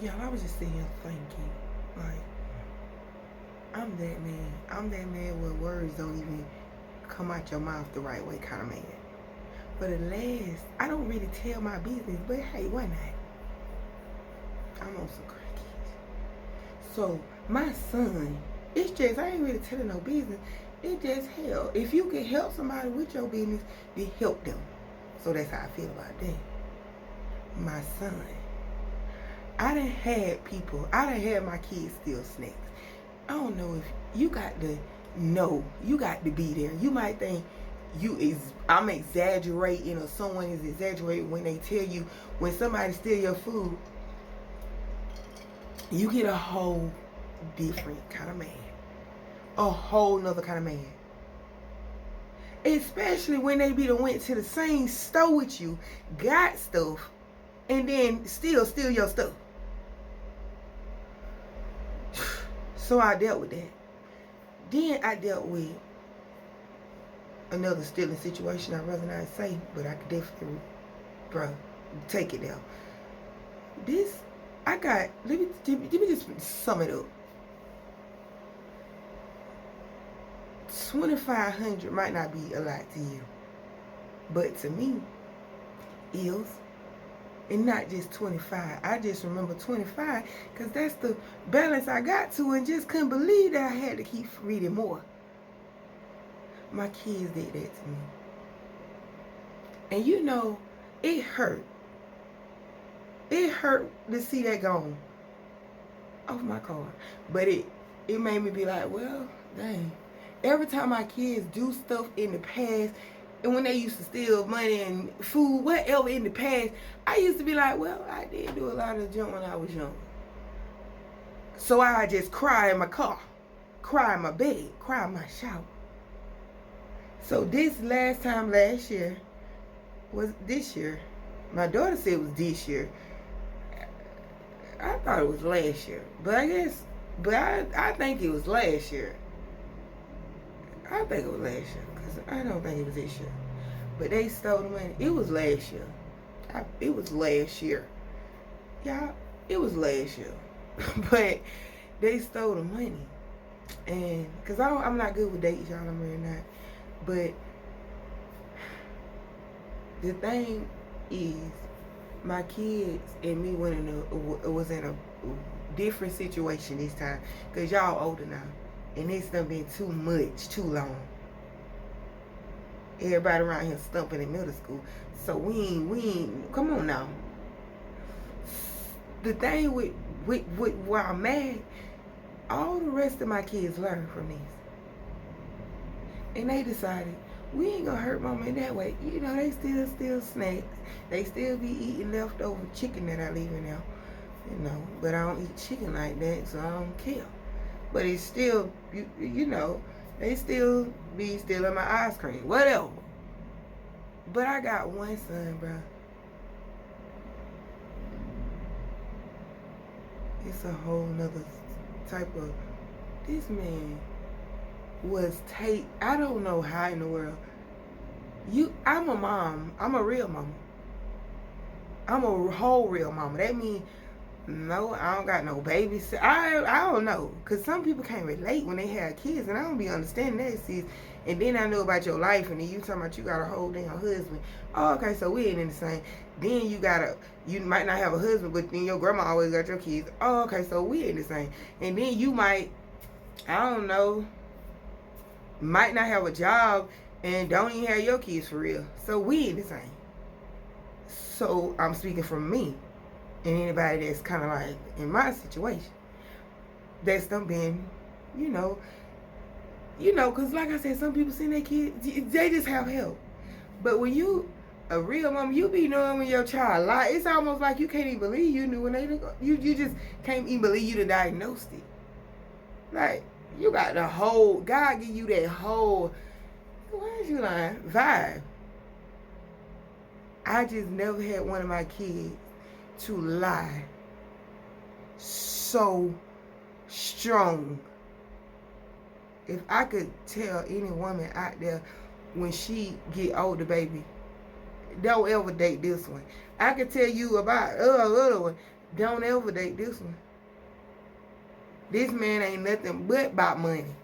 Yeah, I was just sitting here thinking, like, I'm that man. I'm that man where words don't even come out your mouth the right way kind of man. But at last, I don't really tell my business, but hey, why not? I'm on some crackhead. So, my son, it's just, I ain't really telling no business. It just hell. If you can help somebody with your business, then help them. So that's how I feel about that. My son. I done had people, I done had my kids steal snacks. I don't know if you got to know, you got to be there. You might think I'm exaggerating or someone is exaggerating when they tell you when somebody steal your food, you get a whole different kind of man. A whole nother kind of man. Especially when they be the went to the same store with you, got stuff, and then still steal your stuff. So I dealt with that. Then I dealt with another stealing situation. I'd rather not say, but I could definitely, bro, take it down. This, I got, let me just sum it up. 2,500 might not be a lot to you, but to me, is. And not just 25. I just remember 25 because that's the balance I got to, and just couldn't believe that I had to keep reading more. My kids did that to me. And you know, it hurt. It hurt to see that gone off my car. But it made me be like, well, dang. Every time my kids do stuff in the past, and when they used to steal money and food, whatever in the past, I used to be like, well, I did do a lot of junk when I was young. So I just cry in my car, cry in my bed, cry in my shower. So this last year, was this year. My daughter said it was this year. I thought it was last year. But I think it was last year. I think it was last year, because I don't think it was this year. But they stole the money. It was last year. It was last year. Y'all, it was last year. But they stole the money. And, because I'm not good with dates, y'all, I'm really not. But the thing is, my kids and me was in a different situation this time. Because y'all older now. And it's done been too much, too long. Everybody around here stumping in middle school. So we ain't, come on now. The thing with where I'm at, all the rest of my kids learned from this. And they decided, we ain't gonna hurt mama in that way. You know, they still steal snacks. They still be eating leftover chicken that I leave in there. You know, but I don't eat chicken like that, so I don't care. But it's still, you know, they still be stealing my ice cream, whatever. But I got one son, bro. It's a whole nother type of, this man was I don't know how in the world. I'm a mom. I'm a real mama. I'm a whole real mama. That means, no, I don't got no babies. I don't know. Because some people can't relate when they have kids. And I don't be understanding that, sis. And then I know about your life. And then you talking about you got a whole damn husband. Oh, okay, so we ain't in the same. Then you might not have a husband, but then your grandma always got your kids. Oh, okay, so we ain't the same. And then you might, I don't know, might not have a job and don't even have your kids for real. So we ain't the same. So I'm speaking from me. And anybody that's kind of like in my situation, that's them being, you know, because like I said, some people send their kids, they just have help. But when you a real mom, you be knowing when your child lie. It's almost like you can't even believe you knew when you just can't even believe you diagnosed it. Like, you got the whole, God give you that whole, why is you lying, vibe. I just never had one of my kids to lie so strong. If I could tell any woman out there when she get older, baby, don't ever date this one. I could tell you about other one. Don't ever date this one. This man ain't nothing but about money.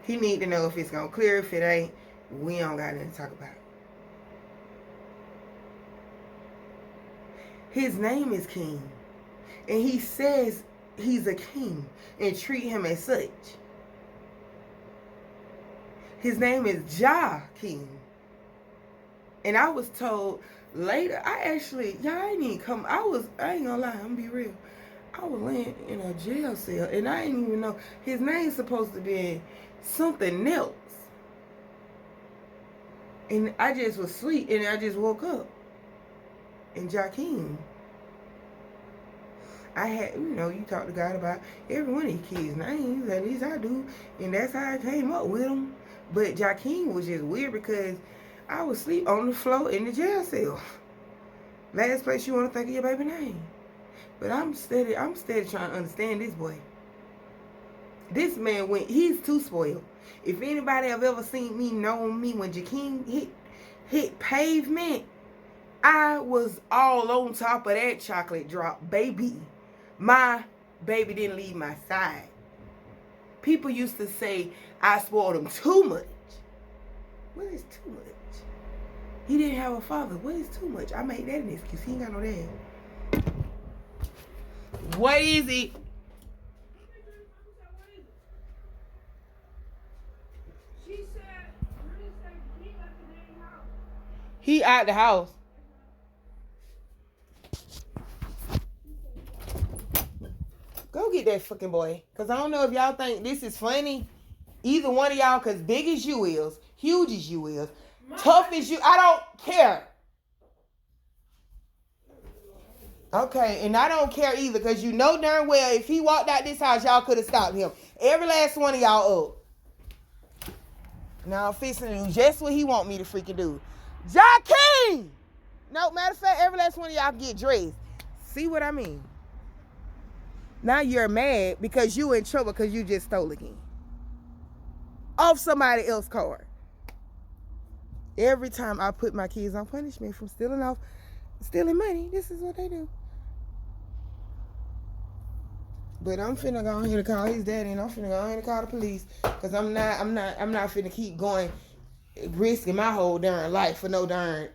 He need to know if it's gonna clear. If it ain't, we don't got nothing to talk about. His name is King. And he says he's a king and treat him as such. His name is Ja King. And I was told later, y'all ain't even come. I ain't gonna lie, I'm gonna be real. I was laying in a jail cell and I didn't even know his name's supposed to be something else. And I just was asleep and I just woke up. And Jakeem. I had, you talk to God about every one of these kids' names, at least I do. And that's how I came up with them. But Jakeem was just weird because I was asleep on the floor in the jail cell. Last place you want to think of your baby name. But I'm steady trying to understand this boy. This man he's too spoiled. If anybody have ever seen me, known me, when Jakeem hit pavement, I was all on top of that chocolate drop, baby. My baby didn't leave my side. People used to say I spoiled him too much. What is too much? He didn't have a father. What is too much? I made that an excuse. He ain't got no dad. What is it? She said, he left the damn house. He out the house. Go get that fucking boy. Because I don't know if y'all think this is funny. Either one of y'all, because big as you is, huge as you is, tough as you, I don't care. Okay, and I don't care either, because you know darn well if he walked out this house, y'all could have stopped him. Every last one of y'all up. Now I'm fixing to do just what he want me to freaking do. Jakeem! No, matter of fact, every last one of y'all get dressed. See what I mean? Now you're mad because you in trouble because you just stole again. Off somebody else's car. Every time I put my kids on punishment from stealing money, this is what they do. But I'm finna go ahead and call his daddy, and I'm finna go ahead and call the police, because I'm not finna keep going, risking my whole darn life for no darn.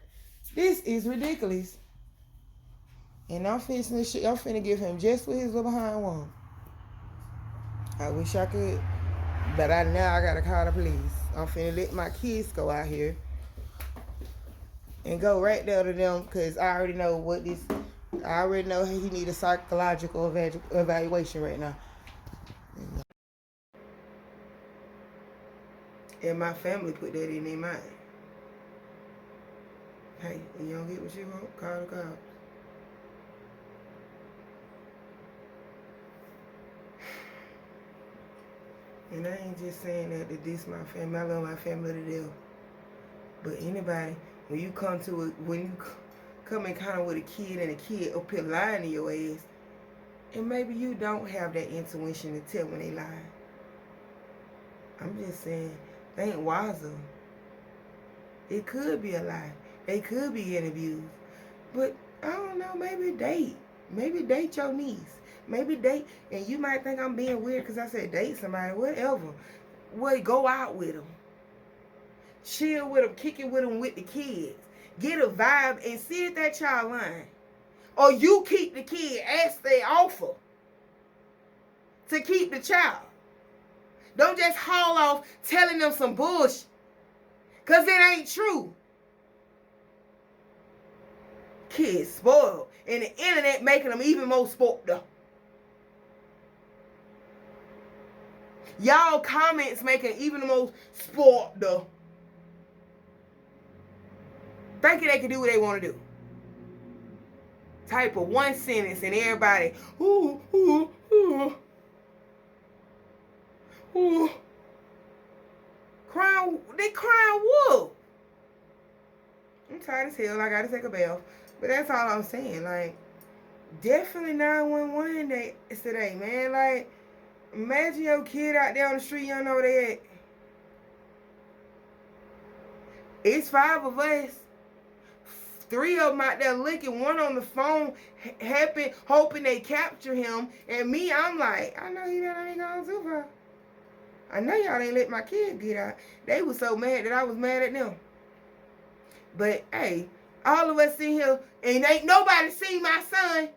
This is ridiculous. And I'm finna give him just what his little behind want. I wish I could, but now I gotta call the police. I'm finna let my kids go out here and go right there to them, because I already know he need a psychological evaluation right now. And my family put that in their mind. Hey, you don't get what you want, call the cops. And I ain't just saying that to diss my family. I love my family to death. But anybody, when you come in contact with a kid and a kid up here lying to your ass, and maybe you don't have that intuition to tell when they lie. I'm just saying, they ain't wiser. It could be a lie. They could be getting abused. But I don't know, maybe date. Maybe date your niece. Maybe date, and you might think I'm being weird because I said date somebody, whatever. Well, go out with them. Chill with them, kick it with them with the kids. Get a vibe and see if that child lying. Or you keep the kid, ask they offer to keep the child. Don't just haul off telling them some bullshit, because it ain't true. Kids spoiled, and the internet making them even more spoiled though. Y'all comments making even the most spoiled though. Thinking they can do what they want to do. Type of one sentence and everybody, ooh, ooh, ooh, ooh. They crying wolf. I'm tired as hell. I gotta take a bath. But that's all I'm saying. Like, definitely 911 today, man. Like, imagine your kid out there on the street, you don't know where they at. It's 5 of us. 3 of them out there looking, one on the phone, happy, hoping they capture him. And me, I'm like, I know you ain't gone too far. I know y'all ain't let my kids get out. They was so mad that I was mad at them. But hey, all of us in here, and ain't nobody seen my son.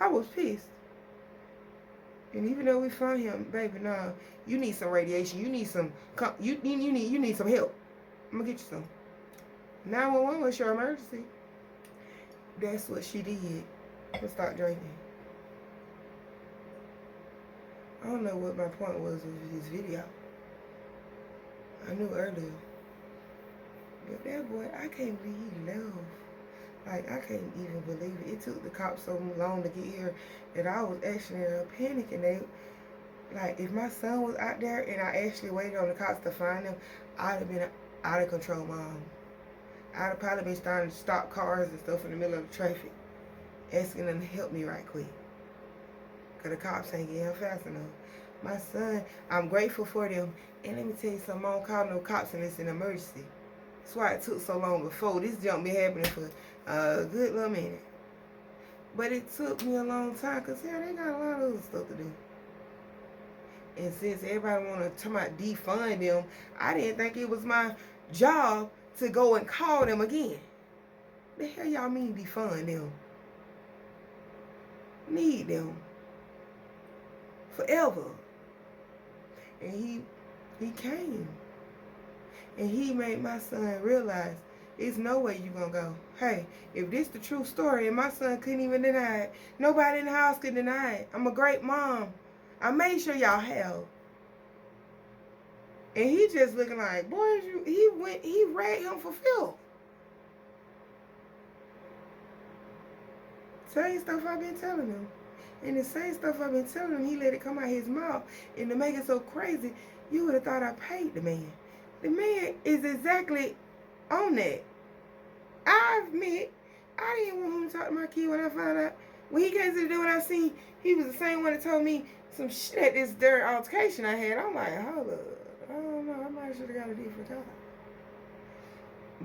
I was pissed. And even though we found him, baby, nah, you need some radiation. You need some. You need some help. I'm gonna get you some. 911 was your emergency. That's what she did. Let's start drinking. I don't know what my point was with this video. I knew earlier. But that boy, I can't believe he left. Like, I can't even believe it. It took the cops so long to get here that I was actually panicking. They, like, if my son was out there and I actually waited on the cops to find him, I'd have been an out of control mom. I'd have probably been starting to stop cars and stuff in the middle of the traffic, asking them to help me right quick. Because the cops ain't getting here fast enough. My son, I'm grateful for them. And let me tell you something, I don't call no cops unless it's an emergency. That's why it took so long before. This jump been happening for a good little minute. But it took me a long time because they got a lot of other stuff to do. And since everybody want to talk about defund them, I didn't think it was my job to go and call them again. The hell y'all mean defund them? Need them. Forever. And he came. And he made my son realize there's no way you gonna go. Hey, if this the true story and my son couldn't even deny it, nobody in the house could deny it. I'm a great mom. I made sure y'all have. And he just looking like, boy, he ragged him for filth. Same stuff I've been telling him. And the same stuff I've been telling him, he let it come out his mouth. And to make it so crazy, you would have thought I paid the man. The man is exactly on that. I admit, I didn't want him to talk to my kid when I found out. When he came to the door and I seen, he was the same one that told me some shit at this dirt altercation I had. I'm like, hold up. I don't know. I might should have got a different time.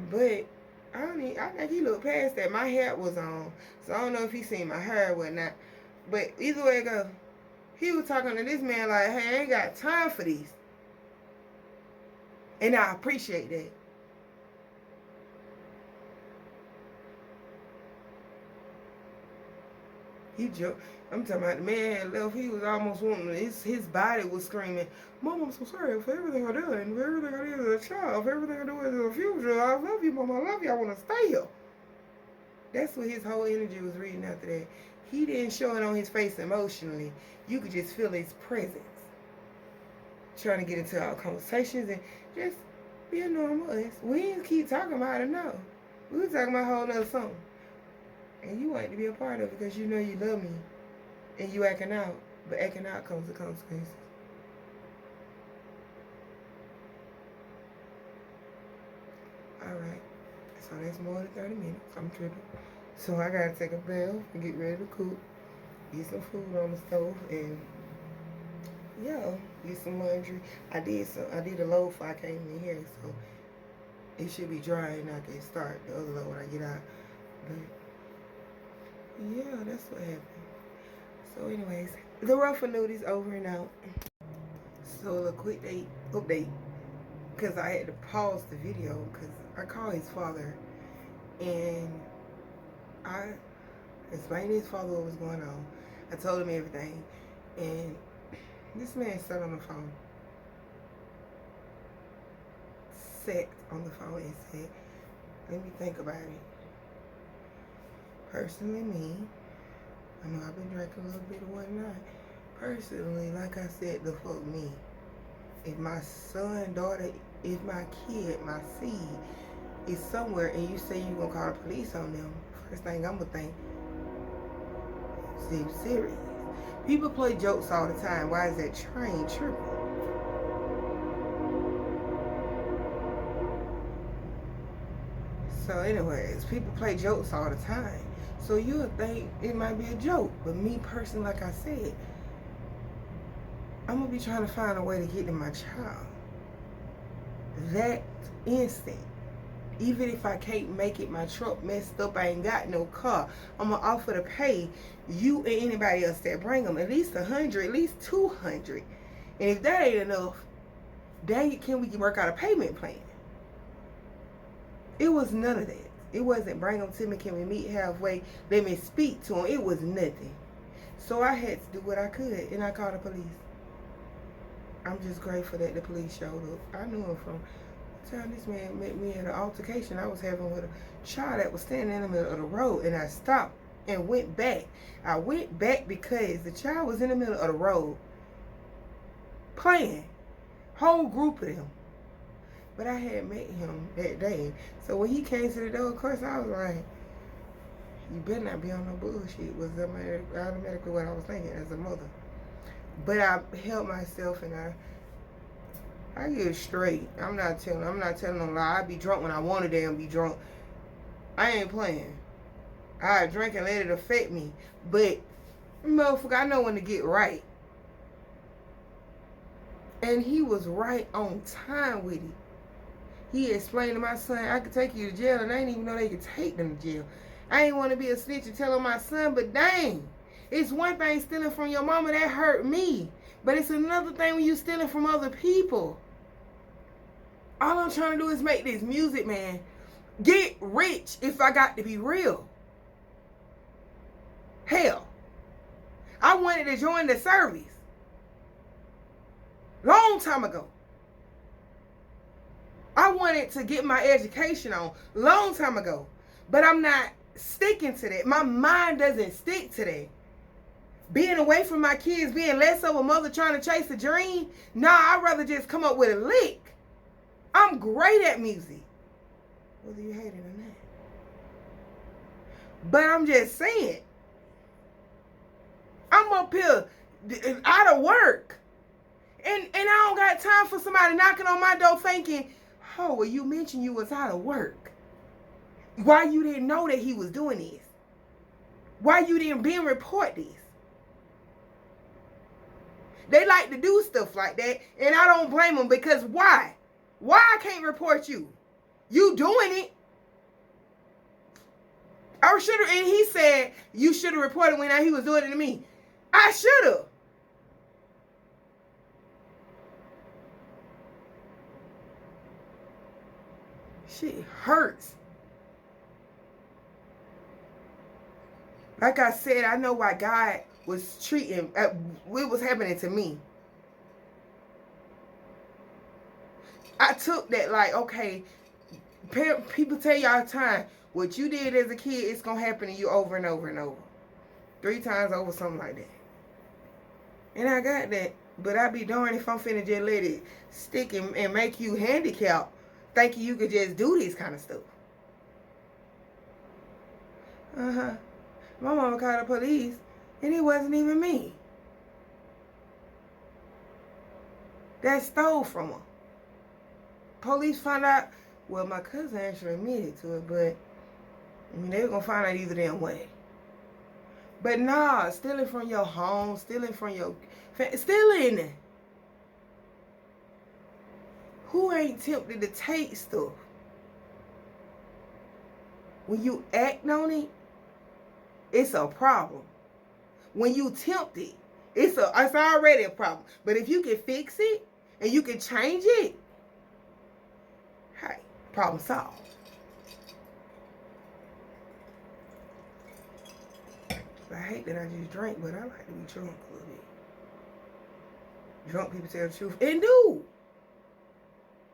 But I think he looked past that. My hat was on. So I don't know if he seen my hair or whatnot. But either way it go, he was talking to this man like, hey, I ain't got time for these. And I appreciate that. He joked. I'm talking about the man had left. He was almost wanting his body was screaming, Mom, I'm so sorry for everything I done, for everything I did as a child, for everything I do as a future. I love you, Mom. I love you. I want to stay here. That's what his whole energy was reading after that. He didn't show it on his face emotionally. You could just feel his presence. Trying to get into our conversations and just be a normal us. We didn't keep talking about it, no. We were talking about a whole nother song. And you want to be a part of it because you know you love me. And you acting out. But acting out comes with consequences. Alright. So that's more than 30 minutes. I'm tripping. So I gotta take a bath and get ready to cook. Get some food on the stove and yeah, get some laundry. I did a load before I came in here, so it should be dry and I can start the other load when I get out. But yeah, that's what happened. So anyways, the rough and nudies over and out. So a quick update, because I had to pause the video because I called his father and I explained to his father what was going on. I told him everything, and this man sat on the phone. Sat on the phone and said, let me think about it. Personally, me, I know I've been drinking a little bit of whatnot. Personally, like I said, the fuck me. If my son, daughter, if my kid, my seed is somewhere and you say you're going to call the police on them, first thing I'm going to think, seem serious. People play jokes all the time. Why is that train tripping? So anyways, people play jokes all the time. So you'll think it might be a joke. But me personally, like I said, I'm going to be trying to find a way to get to my child. That instant. Even if I can't make it, my truck messed up, I ain't got no car, I'm going to offer to pay you and anybody else that bring them at least 100, at least 200. And if that ain't enough, dang it, can we work out a payment plan? It was none of that. It wasn't bring them to me, can we meet halfway, let me speak to them. It was nothing. So I had to do what I could, and I called the police. I'm just grateful that the police showed up. I knew him from the time this man met me at an altercation I was having with a child that was standing in the middle of the road, and I stopped and went back. I went back because the child was in the middle of the road playing. Whole group of them. But I had met him that day. So when he came to the door, of course, I was like, you better not be on no bullshit, was automatically what I was thinking as a mother. But I held myself, and I get straight. I'm not telling them lie. I be drunk when I want to damn be drunk. I ain't playing. I drink and let it affect me. But motherfucker, I know when to get right. And he was right on time with it. He explained to my son, I could take you to jail, and I didn't even know they could take them to jail. I ain't want to be a snitch and tell on my son, but dang. It's one thing stealing from your mama, that hurt me. But it's another thing when you stealing from other people. All I'm trying to do is make this music, man. Get rich if I got to be real. Hell, I wanted to join the service. Long time ago. I wanted to get my education on long time ago. But I'm not sticking to that. My mind doesn't stick to that. Being away from my kids, being less of a mother trying to chase a dream. Nah, I'd rather just come up with a lick. I'm great at music. Whether you hate it or not. But I'm just saying. I'm up here out of work. And I don't got time for somebody knocking on my door thinking, oh, well, you mentioned you was out of work. Why you didn't know that he was doing this? Why you didn't report this? They like to do stuff like that, and I don't blame them, because why? Why I can't report you? You doing it. I should have, and he said you should have reported when he was doing it to me. I should have. Shit hurts. Like I said, I know why God was treating, what was happening to me. I took that like, okay, people tell you all the time, what you did as a kid, it's going to happen to you over and over and over. 3 times over, something like that. And I got that. But I be darned if I'm finna just let it stick and make you handicapped, thinking you could just do this kind of stuff. My mama called the police, and it wasn't even me that stole from her. Police found out, well, my cousin actually admitted to it, but I mean, they were going to find out either damn way. But nah, stealing from your home, stealing from your stealing. Who ain't tempted to take stuff? When you act on it, it's a problem. When you tempt it, it's already a problem. But if you can fix it and you can change it, hey, problem solved. I hate that I just drink, but I like to be drunk a little bit. Drunk people tell the truth. And do.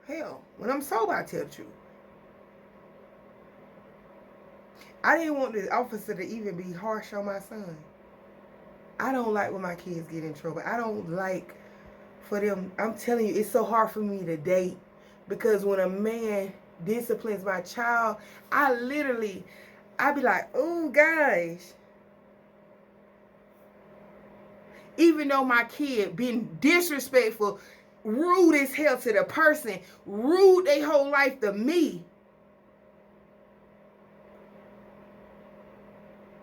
Hell, when I'm sober, I tell the truth. I didn't want the officer to even be harsh on my son. I don't like when my kids get in trouble. I don't like for them. I'm telling you, it's so hard for me to date. Because when a man disciplines my child, I be like, oh, gosh. Even though my kid been disrespectful, rude as hell to the person, rude their whole life to me.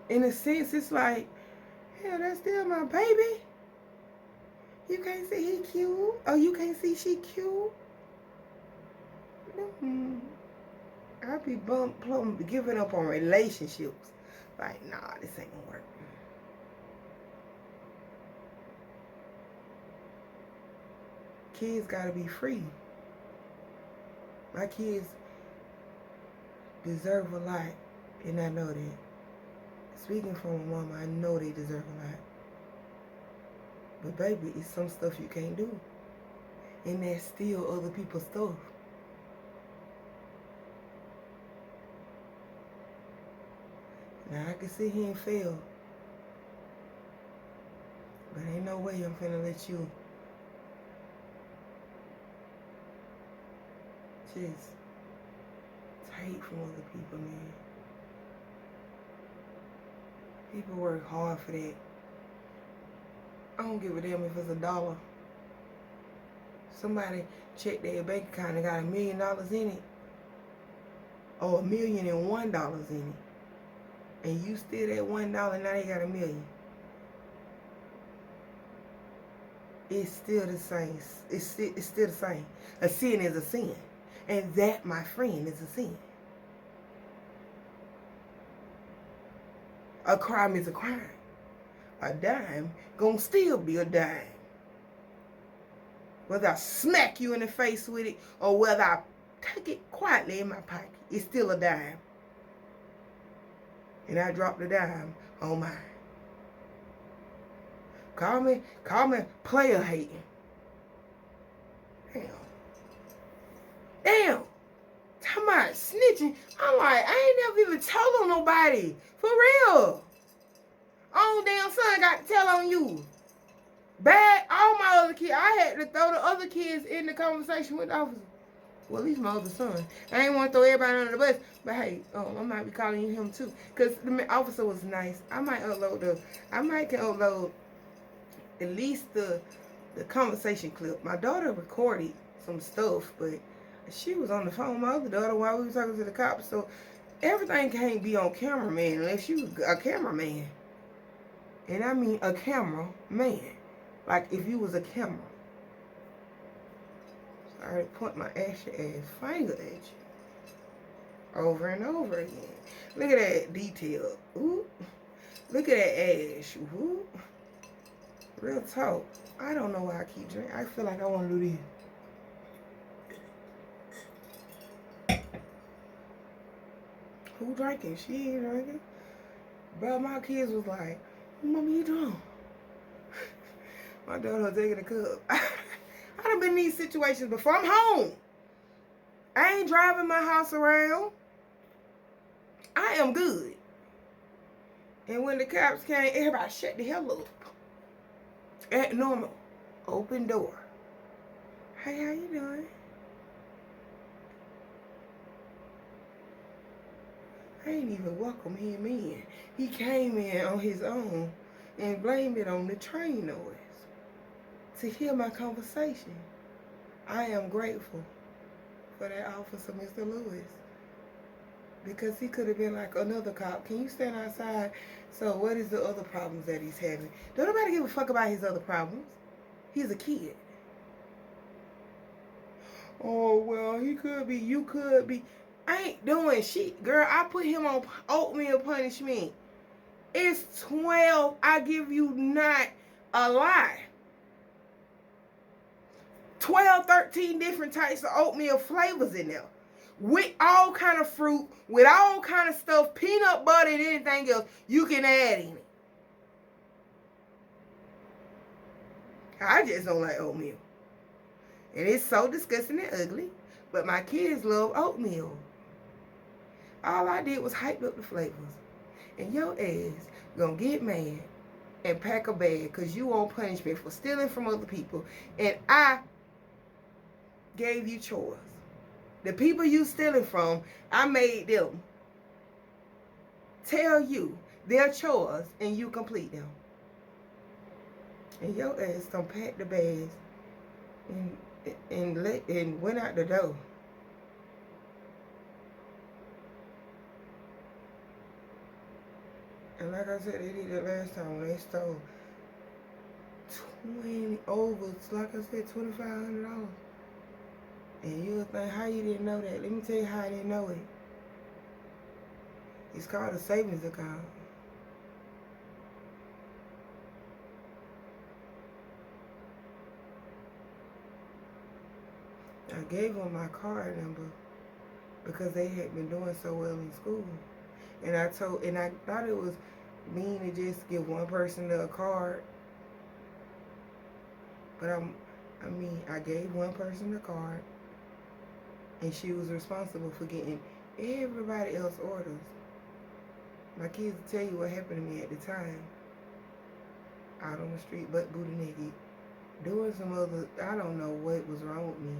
In a sense, it's like, hell, that's still my baby. You can't see he cute. Oh, you can't see she cute. I giving up on relationships. Like, nah, this ain't gonna work. Kids gotta be free. My kids deserve a lot, and I know that. Speaking from a mama, I know they deserve a lot. But baby, it's some stuff you can't do. And that's still other people's stuff. Now I can sit here and fail. But ain't no way I'm finna let you just take from other people, man. People work hard for that. I don't give a damn if it's $1. Somebody checked their bank account and got $1 million in it, or $1,001 in it, and you still at $1, now they got $1 million. It's still the same. It's still the same. A sin is a sin, and that, my friend, is a sin. A crime is a crime. A dime gonna still be a dime. Whether I smack you in the face with it or whether I take it quietly in my pocket, it's still a dime. And I dropped the dime on mine. Call me player hating. Damn. Talking about snitching. I'm like, I ain't never even told on nobody. For real. Own damn son got to tell on you. Bad, all my other kids. I had to throw the other kids in the conversation with the officer. Well, at least my other son. I ain't want to throw everybody under the bus. But hey, I might be calling you him too. Because the officer was nice. I might can upload at least the conversation clip. My daughter recorded some stuff, but she was on the phone with my other daughter while we were talking to the cops. So everything can't be on cameraman unless you a cameraman. And I mean a camera man. Like if you was a camera. I already point my ashy ass finger at you. Over and over again. Look at that detail. Ooh. Look at that ash. Ooh. Real talk. I don't know why I keep drinking. I feel like I want to do this. Who drinking? She ain't drinking. Bro, my kids was like, Mama, you drunk? My daughter was taking a cup. I done been in these situations before. I'm home. I ain't driving my house around. I am good. And when the cops came, everybody shut the hell up. At normal. Open door. Hey, how you doing? I ain't even welcome him in. He came in on his own and blamed it on the train noise. To hear my conversation. I am grateful for that officer, Mr. Lewis. Because he could have been like another cop. Can you stand outside? So what is the other problems that he's having? Don't nobody give a fuck about his other problems. He's a kid. Oh, well, he could be. You could be. I ain't doing shit. Girl, I put him on oatmeal punishment. It's 12. I give you not a lie. 12, 13 different types of oatmeal flavors in there. With all kind of fruit, with all kind of stuff, peanut butter and anything else you can add in it. I just don't like oatmeal. And it's so disgusting and ugly. But my kids love oatmeal. All I did was hype up the flavors. And your ass gonna get mad and pack a bag because you on punishment for stealing from other people. And I gave you chores. The people you stealing from, I made them tell you their chores and you complete them. And your ass done packed the bags and went out the door. And like I said, they did it last time when they stole 20 over, like I said, $2,500. And you'll think, how you didn't know that? Let me tell you how I didn't know it. It's called a savings account. I gave them my card number because they had been doing so well in school. And I thought it was mean to just give one person a card. But I gave one person a card, and she was responsible for getting everybody else orders. My kids will tell you what happened to me at the time. Out on the street, butt booty naked, doing some other, I don't know what was wrong with me.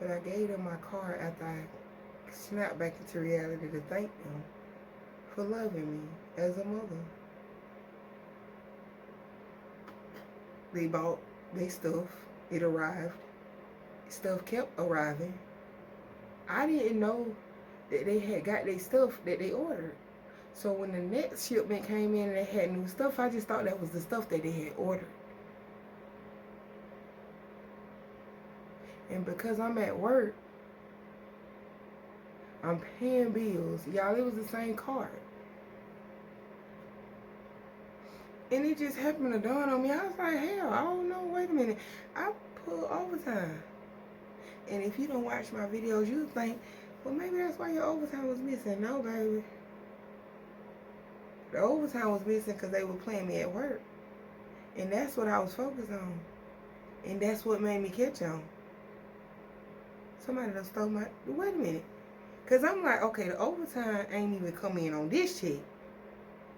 But I gave them my card after I snapped back into reality to thank them for loving me as a mother. They bought their stuff. It arrived. Stuff kept arriving. I didn't know that they had got their stuff that they ordered. So when the next shipment came in and they had new stuff, I just thought that was the stuff that they had ordered. And because I'm at work, I'm paying bills. Y'all, it was the same card. And it just happened to dawn on me. I was like, hell, I don't know. Wait a minute. I pull overtime. And if you don't watch my videos, you think, well, maybe that's why your overtime was missing. No, baby. The overtime was missing because they were playing me at work. And that's what I was focused on. And that's what made me catch on. Somebody done stole my... Wait a minute. Because I'm like, okay, the overtime ain't even come in on this check.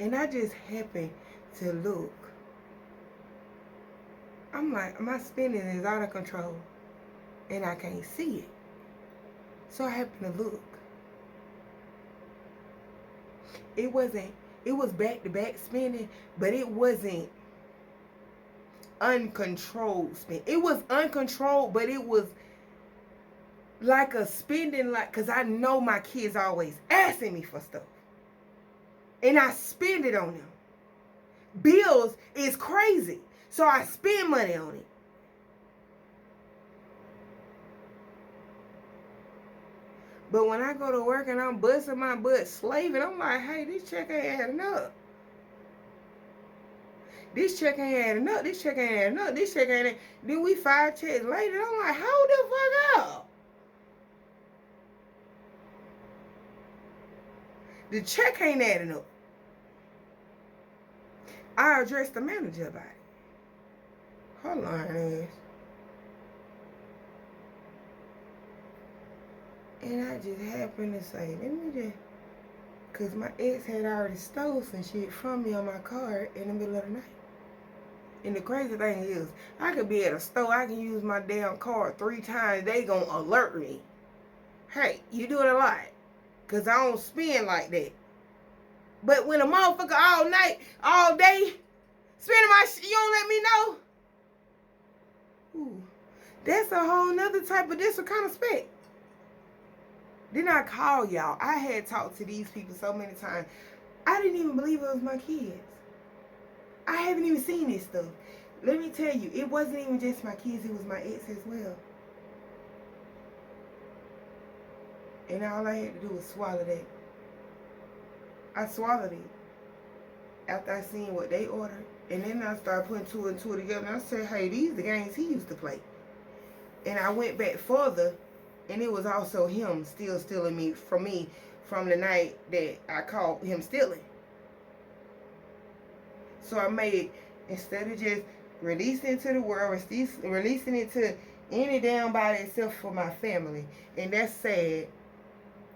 And I just happened to look. I'm like, my spending is out of control. And I can't see it. So I happened to look. It was back-to-back spending, but it wasn't uncontrolled spending. It was uncontrolled, but it was like a spending, like, because I know my kids always asking me for stuff. And I spend it on them. Bills is crazy. So I spend money on it. But when I go to work and I'm busting my butt slaving, I'm like, hey, this check ain't adding up. This check ain't adding up. This check ain't adding up. This check ain't adding up. Then we 5 checks later. I'm like, hold the fuck up. The check ain't adding up. I addressed the manager about it. Hold on, ass. And I just happened to say, let me just, because my ex had already stole some shit from me on my card in the middle of the night. And the crazy thing is, I could be at a store, I can use my damn card 3 times, they gonna alert me. Hey, you doing a lot. Because I don't spend like that. But when a motherfucker all night, all day, spending my shit, you don't let me know? Ooh, that's a whole nother type of disrespect. Then I call y'all. I had talked to these people so many times. I didn't even believe it was my kids. I haven't even seen this stuff. Let me tell you, it wasn't even just my kids, it was my ex as well. And all I had to do was swallow that. I swallowed it after I seen what they ordered. And then I started putting 2 and 2 together. And I said, hey, these are the games he used to play. And I went back further. And it was also him still stealing me from the night that I caught him stealing. So I made, instead of just releasing it to the world, releasing it to any damn body except for my family. And that's sad.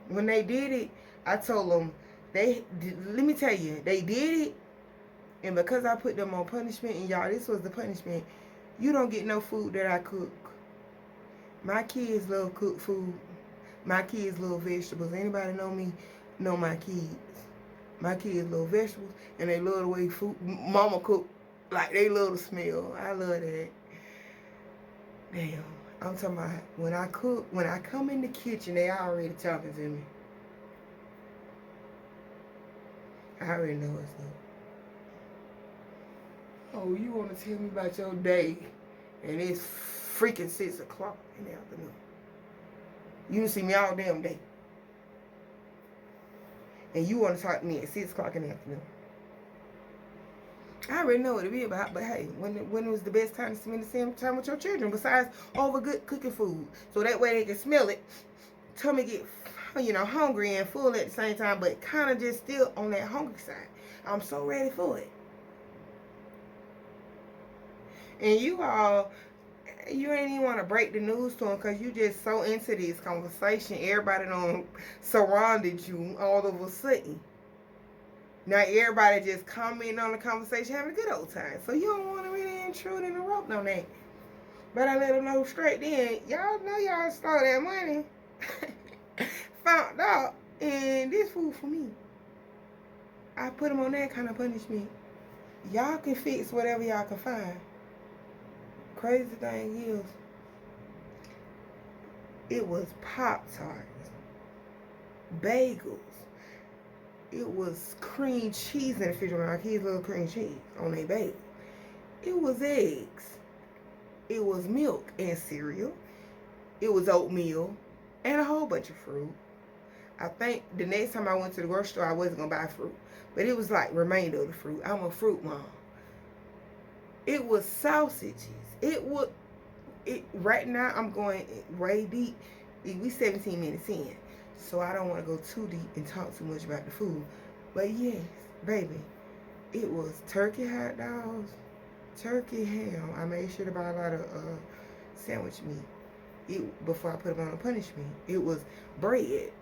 When they did it, I told them, let me tell you, they did it. And because I put them on punishment, and y'all, this was the punishment, you don't get no food that I cook. My kids love cooked food. My kids love vegetables. Anybody know me know my kids. My kids love vegetables, and they love the way food mama cook. Like, they love the smell. I love that. Damn. I'm talking about when I cook, when I come in the kitchen, they already talking to me. I already know what's up. Oh, you want to tell me about your day, and it's freaking 6 o'clock in the afternoon. You didn't see me all damn day. And you want to talk to me at 6 o'clock in the afternoon. I already know what it be about, but hey, when was the best time to spend the same time with your children besides over good cooking food? So that way they can smell it, tummy get, hungry and full at the same time, but kind of just still on that hungry side. I'm so ready for it. And you ain't even want to break the news to them because you just so into this conversation. Everybody done surrounded you all of a sudden. Now everybody just commenting on the conversation, having a good old time. So you don't want to really intrude in the rope on that. But I let them know straight then, y'all know y'all stole that money. Found out, and this food for me. I put them on that kind of punishment. Y'all can fix whatever y'all can find. Crazy thing is, it was Pop-Tarts, bagels, it was cream cheese in the refrigerator. My kids love cream cheese on their bagel. It was eggs. It was milk and cereal. It was oatmeal and a whole bunch of fruit. I think the next time I went to the grocery store, I wasn't going to buy fruit. But it was like remainder of the fruit. I'm a fruit mom. It was sausages. Right now, I'm going way deep. We 17 minutes in. So I don't want to go too deep and talk too much about the food. But yes, baby, it was turkey hot dogs, turkey ham. I made sure to buy a lot of sandwich meat before I put them on a punishment. It was bread.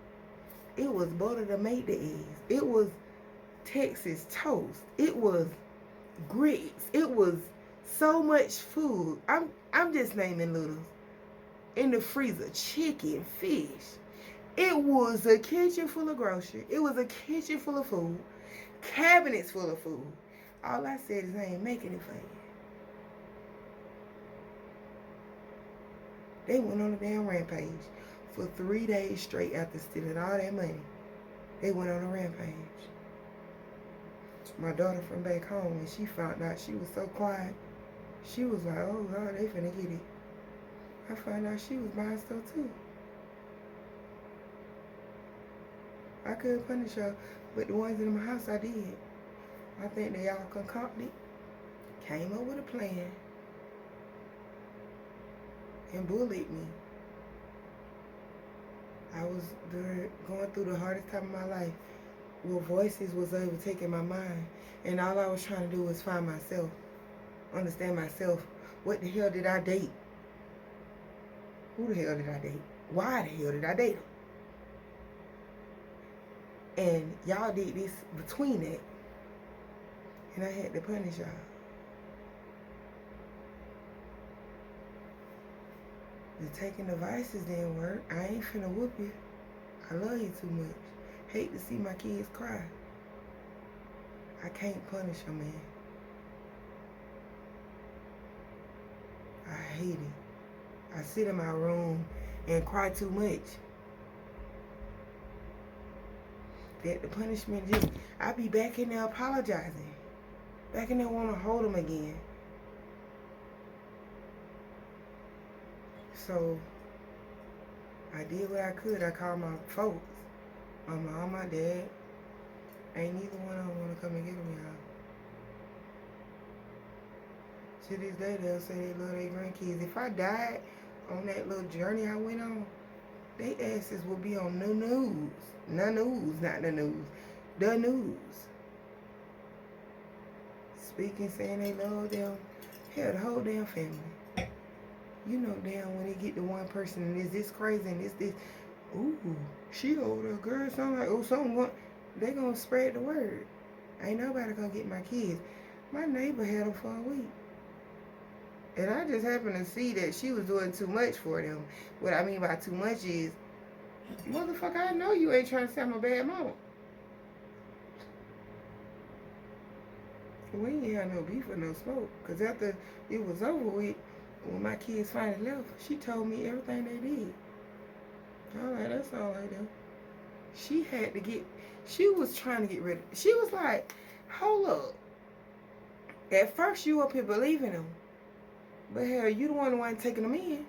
It was butter to make the eggs. It was Texas toast. It was grits. It was so much food. I'm just naming littles. In the freezer, chicken, fish. It was a kitchen full of groceries. It was a kitchen full of food. Cabinets full of food. All I said is I ain't making it for you. They went on a damn rampage for 3 days straight after stealing all that money. They went on a rampage. My daughter from back home, when she found out, she was so quiet. She was like, oh God, they finna get it. I found out she was buying stuff too. I couldn't punish her, but the ones in my house I did. I think they all concocted, came up with a plan, and bullied me. I was going through the hardest time of my life, where voices was overtaking my mind, and all I was trying to do was find myself, understand myself. What the hell did I date? Who the hell did I date? Why the hell did I date him? And y'all did this between that, and I had to punish y'all. The taking the vices didn't work. I ain't finna whoop you. I love you too much. Hate to see my kids cry. I can't punish them, man. I hate it. I sit in my room and cry too much. That the punishment just, I be back in there apologizing. Back in there want to hold them again. So, I did what I could. I called my folks. My mom, my dad. Ain't neither one of them want to come and get me out. To this day, they'll say they love their grandkids. If I died on that little journey I went on, they asses will be on the news. The news, not the news. The news. Speaking, saying they love them. Hell, the whole damn family. You know damn when they get to one person and it's this crazy and it's this, ooh, she older girl, sound like, oh, something going, they gonna spread the word. Ain't nobody gonna get my kids. My neighbor had them for a week. And I just happened to see that she was doing too much for them. What I mean by too much is, motherfucker, I know you ain't trying to say I'm a bad mama. We ain't had no beef or no smoke. Because after it was over with, when my kids finally left, she told me everything they did. Alright, that's all right then. She was trying to get rid of, she was like, hold up. At first you up here believing them. But hell, you the one taking them in.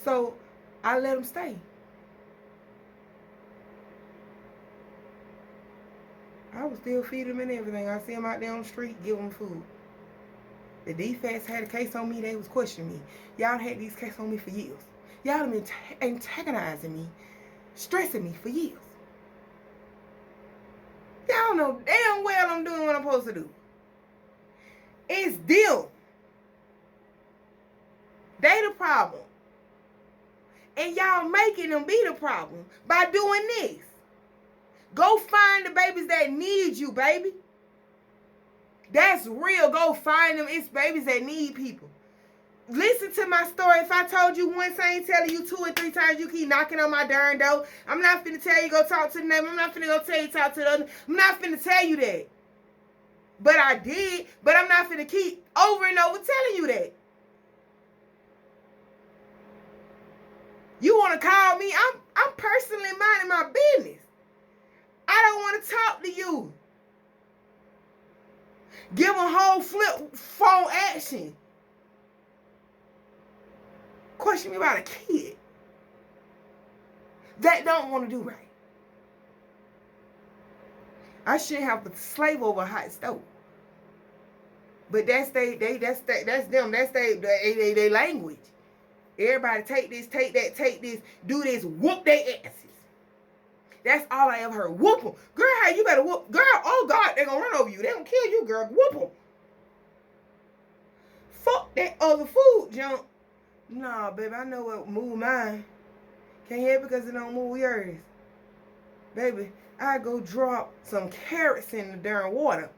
So, I let them stay. I would still feed them and everything. I see them out there on the street, give them food. The defects had a case on me, they was questioning me. Y'all had these cases on me for years. Y'all have been antagonizing me, stressing me for years. Y'all know damn well I'm doing what I'm supposed to do. It's them. They the problem. And y'all making them be the problem by doing this. Go find the babies that need you, baby. That's real. Go find them. It's babies that need people. Listen to my story. If I told you once, I ain't telling you 2 or 3 times. You keep knocking on my darn door. I'm not finna tell you go talk to the neighbor. I'm not finna go tell you talk to the other. I'm not finna tell you that. But I did. But I'm not finna keep over and over telling you that. You want to call me? I'm personally minding my business. I don't want to talk to you. Give a whole flip phone action. Question me about a kid that don't want to do right. I shouldn't have to slave over a hot stove. But that's them. That's they language. Everybody take this, take that, take this, do this, whoop their asses. That's all I ever heard. Whoop them. Girl, hey, you better whoop. Girl, oh God, they're going to run over you. They going to kill you, girl. Whoop them. Fuck that other food junk. Nah, baby, I know what move mine. Can't hear because it don't move yours. Baby, I go drop some carrots in the darn water.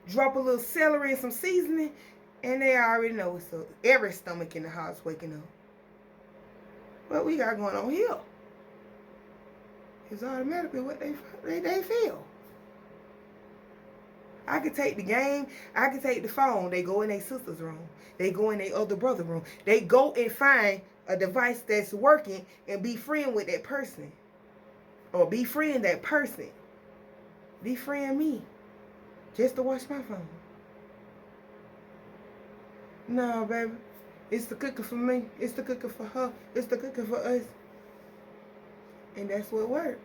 Drop a little celery and some seasoning, and they already know it's up. Every stomach in the house waking up. What we got going on here? It's automatically what they feel. I could take the game. I could take the phone. They go in their sister's room. They go in their other brother's room. They go and find a device that's working and be friend with that person. Or befriend that person. Befriend me. Just to watch my phone. No, baby. It's the cooking for me. It's the cooking for her. It's the cooking for us. And that's what worked.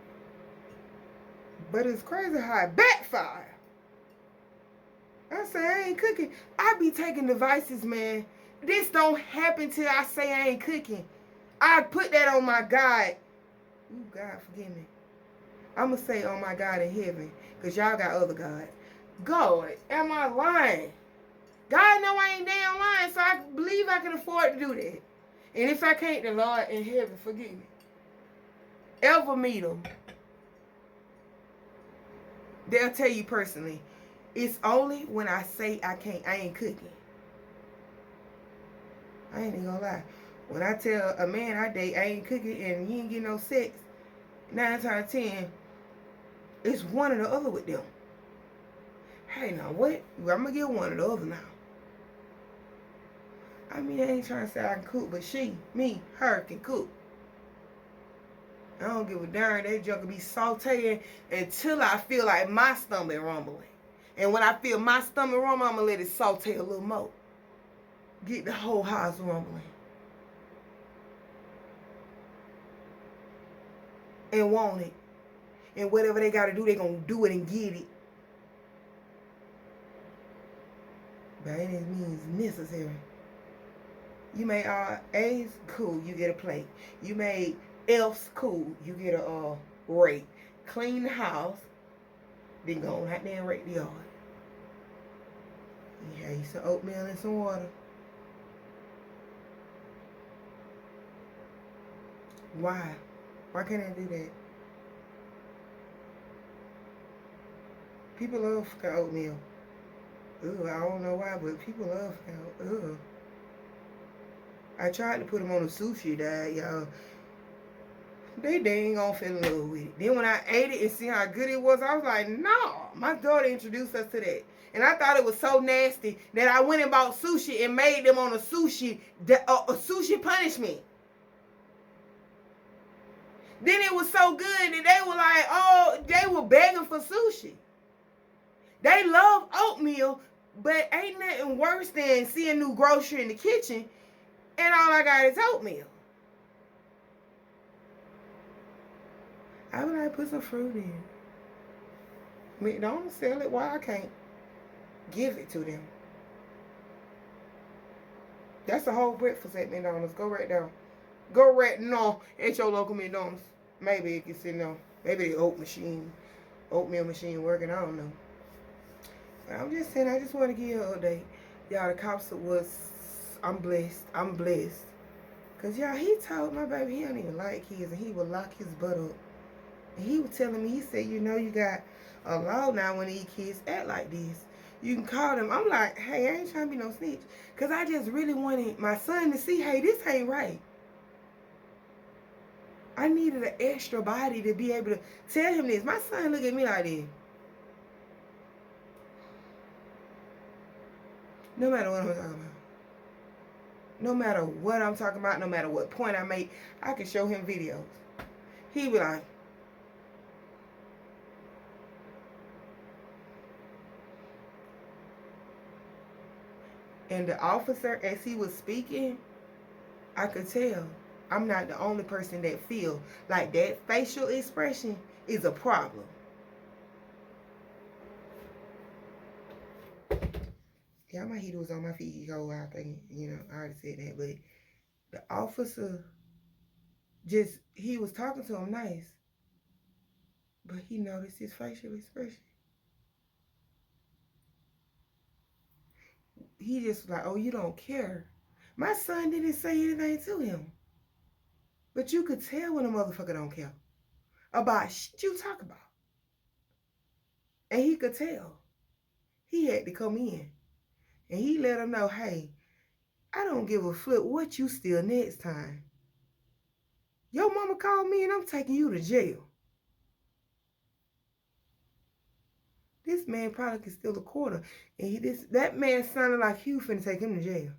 But it's crazy how it backfired. I say I ain't cooking. I be taking devices, man. This don't happen till I say I ain't cooking. I put that on my God. Ooh, God forgive me. I'm going to say on my God in heaven. Because y'all got other gods. God, am I lying? God know I ain't damn lying. So I believe I can afford to do that. And if I can't, the Lord in heaven forgive me. Ever meet them. They'll tell you personally. It's only when I say I ain't cooking. I ain't even gonna lie. When I tell a man I date I ain't cooking and he ain't getting no sex, 9 times out of 10, it's one or the other with them. Hey, now what? I'm gonna get one or the other now. I mean, I ain't trying to say I can cook, but she, me, her can cook. I don't give a darn. That junk will be sauteing until I feel like my stomach rumbling. And when I feel my stomach rumbling, I'm going to let it saute a little more. Get the whole house rumbling. And want it. And whatever they got to do, they going to do it and get it. By any means necessary. You made A's, cool, you get a plate. You made F's, cool, you get a rake. Clean the house, then go on out there and rake the yard. You have some oatmeal and some water. Why? Why can't I do that? People love fucking oatmeal. Ugh, I don't know why, but people love fucking ugh. I tried to put them on a sushi diet, y'all. They ain't gonna fall in love with it. Then when I ate it and see how good it was, I was like, no. My daughter introduced us to that. And I thought it was so nasty that I went and bought sushi and made them on a sushi punishment. Then it was so good that they were like, oh, they were begging for sushi. They love oatmeal, but ain't nothing worse than seeing new grocery in the kitchen and all I got is oatmeal. I would like to put some fruit in. McDonald's sell it. Why I can't give it to them? That's the whole breakfast at McDonald's. Go right there. Go right now at your local McDonald's. Maybe it can sit there. Maybe the oatmeal machine working. I don't know. But I'm just saying, I just want to give you an update. Y'all, the cops was, I'm blessed. I'm blessed. Because, y'all, he told my baby he don't even like kids and he would lock his butt up. And he was telling me, he said, you know, you got a law now when these kids act like this. You can call them. I'm like, hey, I ain't trying to be no snitch. Because I just really wanted my son to see, hey, this ain't right. I needed an extra body to be able to tell him this. My son look at me like this. No matter what I'm talking about. No matter what I'm talking about, no matter what point I make, I can show him videos. He be like, and the officer, as he was speaking, I could tell I'm not the only person that feel like that facial expression is a problem. Yeah, my heater was on my feet. Go, I think, you know, I already said that. But the officer just, he was talking to him nice. But he noticed his facial expression. He just was like, oh, you don't care. My son didn't say anything to him. But you could tell when a motherfucker don't care about shit you talk about. And he could tell. He had to come in. And he let him know, hey, I don't give a flip what you steal next time. Your mama called me and I'm taking you to jail. This man probably could steal a quarter. And that man sounded like he was finna take him to jail.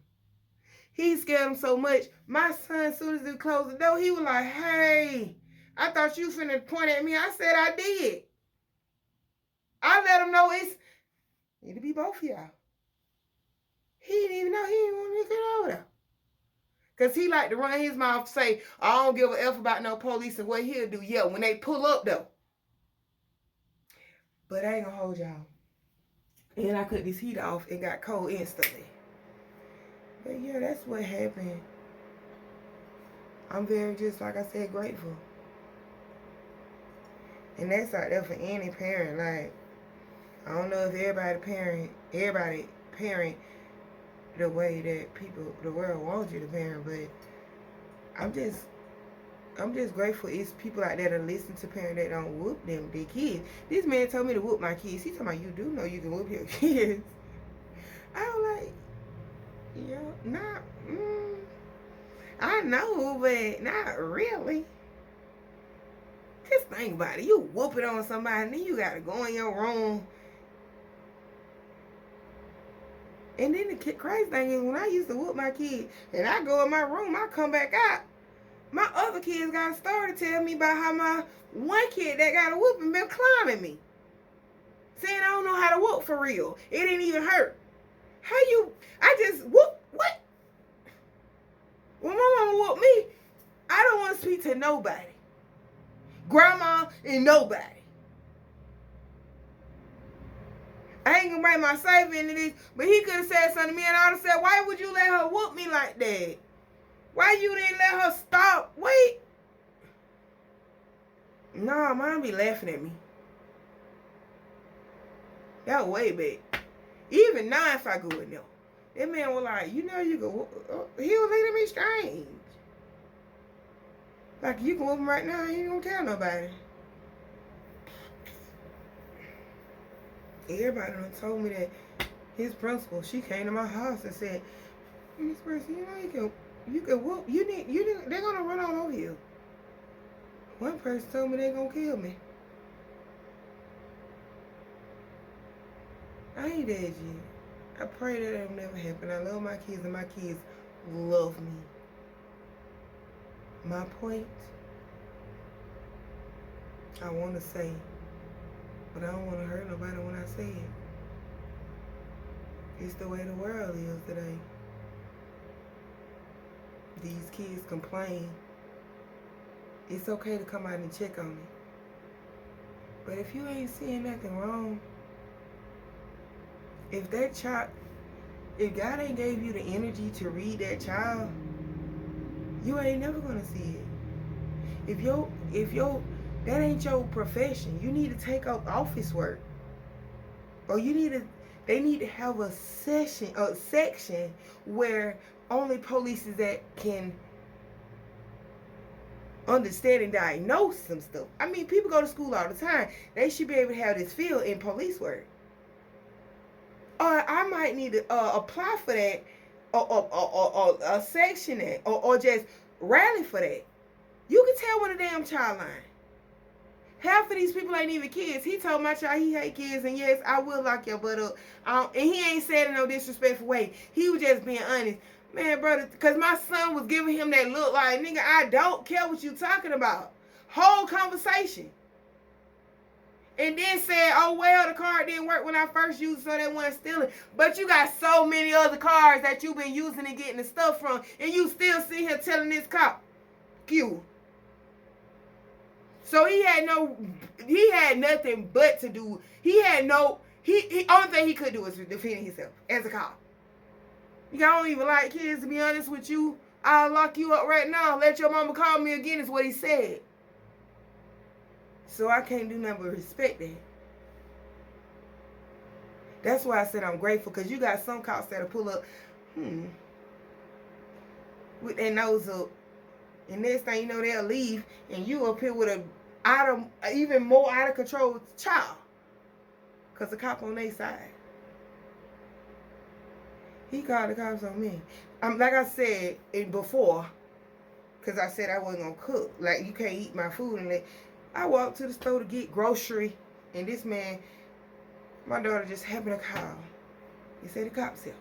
He scared him so much. My son, as soon as he closed the door, he was like, hey, I thought you finna point at me. I said I did. I let him know it'll be both of y'all. He didn't even know he didn't want me to get over there. Because he like to run his mouth say, I don't give a F about no police and what he'll do. Yeah, when they pull up though. But I ain't gonna hold y'all. And I cut this heat off and got cold instantly. But yeah, that's what happened. I'm very, just like I said, grateful. And that's out there for any parent. Like, I don't know if everybody parent the way that the world wants you to parent, but I'm just grateful it's people out there that listen to parents that don't whoop their kids. This man told me to whoop my kids. He talking about, you do know you can whoop your kids. I was like, yeah, I know, but not really. Just think about it. You whoop it on somebody, and then you gotta go in your room. And then the crazy thing is, when I used to whoop my kids, and I go in my room, I come back out, my other kids got a story to tell me about how my one kid that got a whooping been climbing me. Saying I don't know how to whoop for real. It didn't even hurt. I just whoop, what? When my mama whooped me, I don't want to speak to nobody. Grandma and nobody. I ain't gonna bring my safe into this, but he could have said something to me and I would have said, why would you let her whoop me like that? Why you didn't let her stop? Wait. Nah, mom be laughing at me. That way back. Even now if I go in there. That man was like, you know you can whoop. He was looking at me strange. Like, you can whoop him right now, you ain't gonna tell nobody. Everybody done told me that his principal, she came to my house and said, Miss Person, you know you can whoop. They're gonna run all over you. One person told me they're gonna kill me. I ain't dead yet. I pray that it'll never happen. I love my kids and my kids love me. My point, I want to say, but I don't want to hurt nobody when I say it. It's the way the world is today. These kids complain. It's okay to come out and check on But if you ain't seeing nothing wrong, if that child, if God ain't gave you the energy to read that child, you ain't never gonna see it. If your that ain't your profession, you need to take up office work, or they need to have a section where only police that can understand and diagnose some stuff. I mean, people go to school all the time. They should be able to have this field in police work. Or I might need to apply for that, or section that, or just rally for that. You can tell when a damn child lying. Half of these people ain't even kids. He told my child he hate kids, and yes, I will lock your butt up. And he ain't said it in no disrespectful way. He was just being honest. Man, brother, because my son was giving him that look like, nigga, I don't care what you talking about. Whole conversation. And then said, oh, well, the card didn't work when I first used it, so they wasn't stealing. But you got so many other cards that you've been using and getting the stuff from, and you still sit here telling this cop, Q. So he had nothing but to do. He only thing he could do was defend himself as a cop. I don't even like kids, to be honest with you. I'll lock you up right now. Let your mama call me again, is what he said. So I can't do nothing but respect that. That's why I said I'm grateful, because you got some cops that'll pull up, with their nose up, and next thing you know, they'll leave, and you up here with even more out of control child, because the cop on their side. He called the cops on me. Like I said before, because I said I wasn't gonna cook. Like, you can't eat my food, and I walked to the store to get grocery, and this man, my daughter just happened to call. He said the cops here.